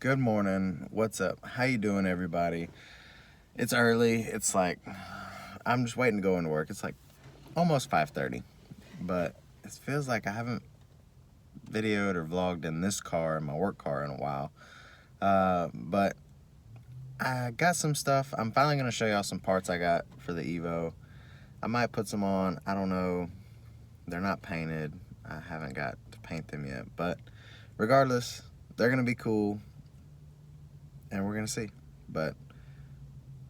Good morning. What's up? How you doing, everybody? It's early. It's like I'm just waiting to go into work. It's like almost 5:30, but it feels like I haven't videoed or vlogged in this car, in my work car, in a while. But I got some stuff. I'm finally gonna show y'all some parts I got for the Evo. I might put some on. I don't know. They're not painted. I haven't got to paint them yet, but regardless, they're gonna be cool. And we're gonna see. But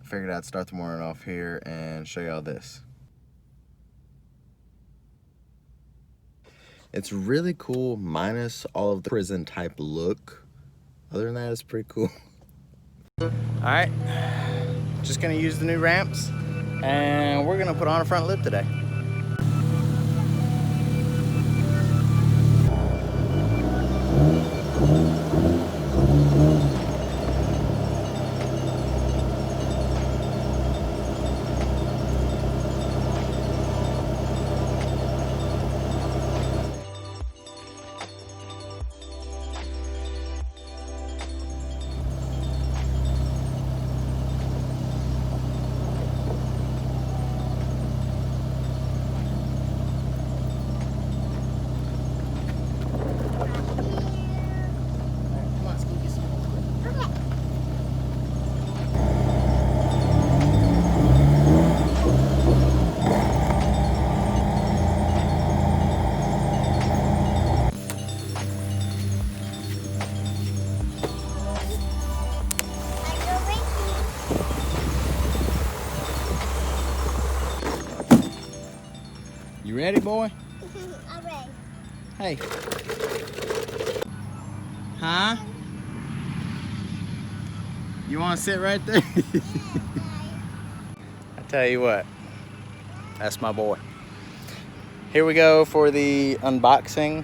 I figured I'd start the morning off here and show y'all this. It's really cool minus all of the prison type look. Other than that, it's pretty cool. Alright, just gonna use the new ramps and we're gonna put on a front lip today. You ready, boy? I'm ready. Hey. Huh? You want to sit right there? I tell you what, that's my boy. Here we go for the unboxing.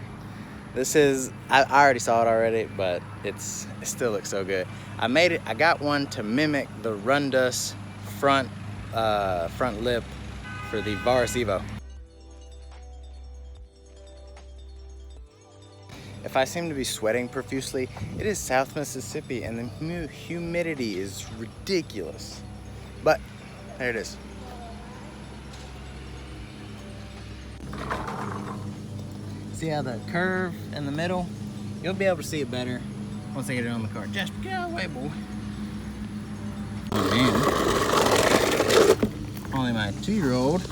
This is, I already saw it already, but it still looks so good. I got one to mimic the Rundus front lip for the Varis Evo. If I seem to be sweating profusely, it is South Mississippi and the humidity is ridiculous. But there it is. See how the curve in the middle? You'll be able to see it better once I get it on the car. Just get out of the way, boy. Oh man. Only my 2-year-old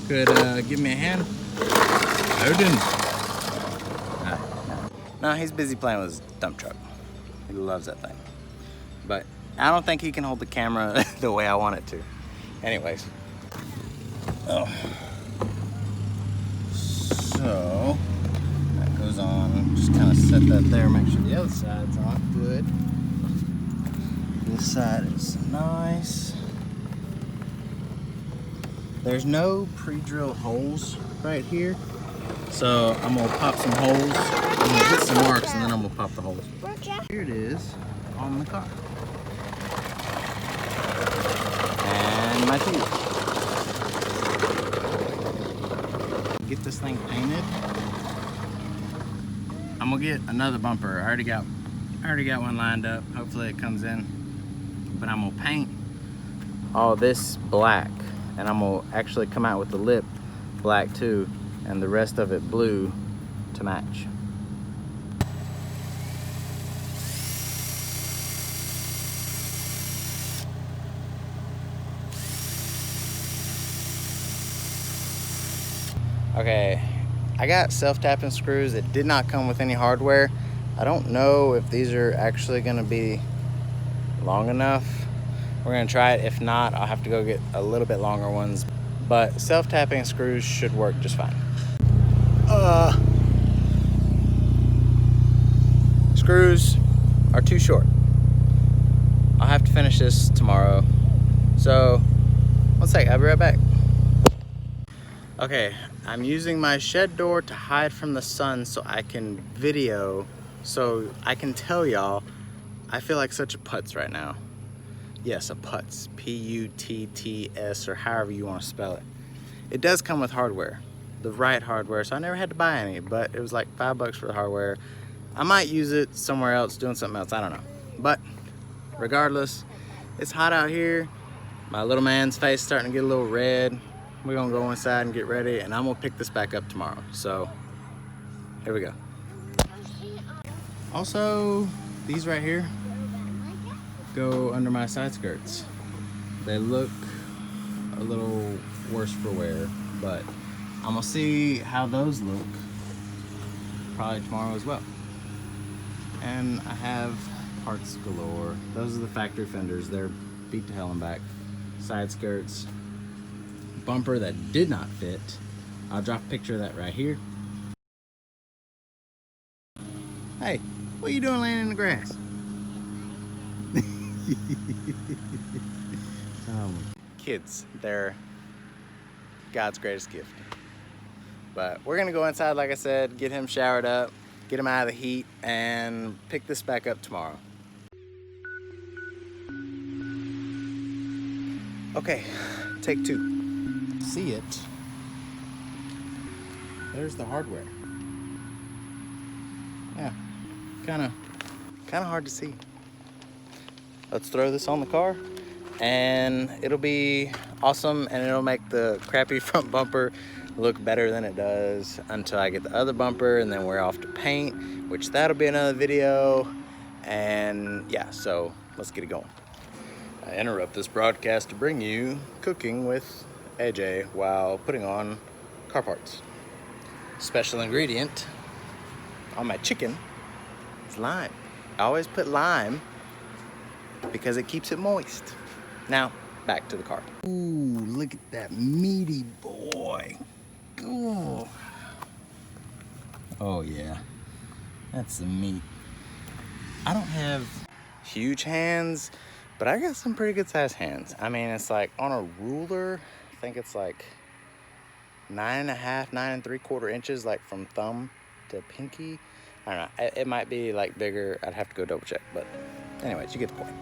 could give me a hand. Odin. No, he's busy playing with his dump truck. He loves that thing. But I don't think he can hold the camera the way I want it to. Anyways. Oh. So, that goes on. Just kind of set that there. Make sure the other side's on. Good. This side is nice. There's no pre-drilled holes right here. So I'm gonna pop some holes. I'm gonna get some marks and then I'm gonna pop the holes. Here it is on the car. And my teeth. Get this thing painted. I'm gonna get another bumper. I already got one lined up. Hopefully it comes in. But I'm gonna paint all this black. And I'm gonna actually come out with the lip black too. And the rest of it blue to match. Okay, I got self-tapping screws. It did not come with any hardware. I don't know if these are actually gonna be long enough. We're gonna try it. If not, I'll have to go get a little bit longer ones. But self-tapping screws should work just fine. Screws are too short. I'll have to finish this tomorrow. So, one sec, I'll be right back. Okay, I'm using my shed door to hide from the sun so I can video, so I can tell y'all I feel like such a putz right now. Yes, a putz, P-U-T-T-S, or however you want to spell it. It does come with hardware, the right hardware, so I never had to buy any, but it was like $5 for the hardware. I might use it somewhere else, doing something else, I don't know. But regardless, it's hot out here. My little man's face starting to get a little red. We're gonna go inside and get ready, and I'm gonna pick this back up tomorrow. So here we go. Also, these right here go under my side skirts. They look a little worse for wear, but I'm gonna see how those look probably tomorrow as well. And I have parts galore. Those are the factory fenders. They're beat to hell and back. Side skirts, bumper that did not fit. I'll drop a picture of that right here. Hey, what are you doing laying in the grass? Kids, they're God's greatest gift. But we're gonna go inside, like I said, get him showered up, get him out of the heat, and pick this back up tomorrow. Okay, take two. See it. There's the hardware. Yeah, kind of hard to see. Let's throw this on the car, and it'll be awesome, and it'll make the crappy front bumper look better than it does until I get the other bumper, and then we're off to paint, which that'll be another video. And yeah, so let's get it going. I interrupt this broadcast to bring you Cooking with AJ while putting on car parts. Special ingredient on my chicken is lime. I always put lime because it keeps it moist. Now, back to the car. Ooh, look at that meaty boy. Ooh. Oh yeah, that's the meat. I don't have huge hands, but I got some pretty good sized hands. I mean, it's like on a ruler, I think it's like 9.5, 9 3/4 inches, like from thumb to pinky. I don't know, it might be like bigger. I'd have to go double check, but anyways, you get the point.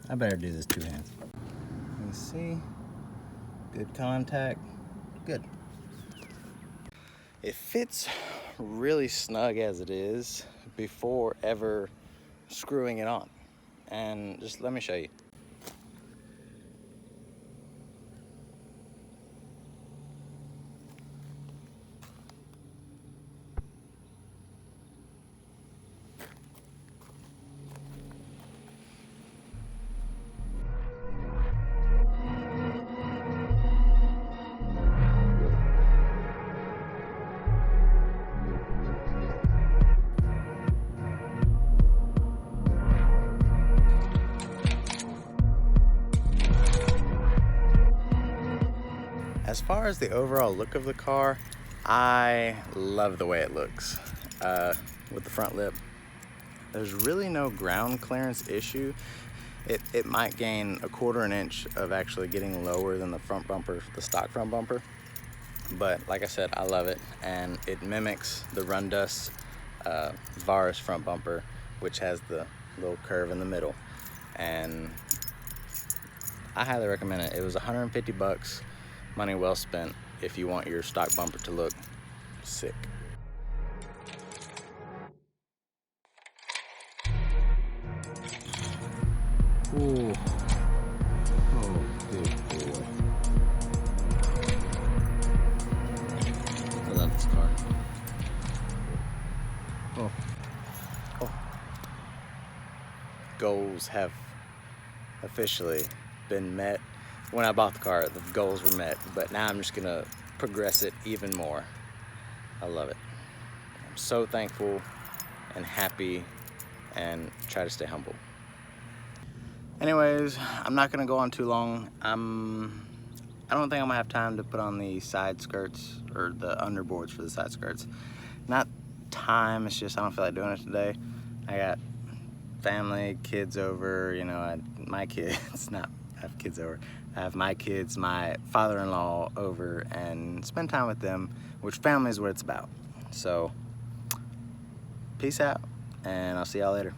I better do this two hands. You see, good contact, good. It fits really snug as it is before ever screwing it on. And just let me show you. As far as the overall look of the car, I love the way it looks with the front lip. There's really no ground clearance issue. It might gain 1/4 inch of actually getting lower than the front bumper, the stock front bumper. But like I said, I love it, and it mimics the Run Dust Varis front bumper, which has the little curve in the middle. And I highly recommend it. It was 150 bucks. Money well spent if you want your stock bumper to look sick. Ooh. Oh, good boy. I love this car. Oh. Oh. Goals have officially been met. When I bought the car, the goals were met, but now I'm just gonna progress it even more. I love it. I'm so thankful and happy, and try to stay humble. Anyways, I'm not gonna go on too long. I don't think I'm gonna have time to put on the side skirts or the underboards for the side skirts. Not time, it's just I don't feel like doing it today. I got family, kids over, you know, my kids, not have kids over. I have my kids, my father-in-law over, and spend time with them, which family is what it's about. So, peace out, and I'll see y'all later.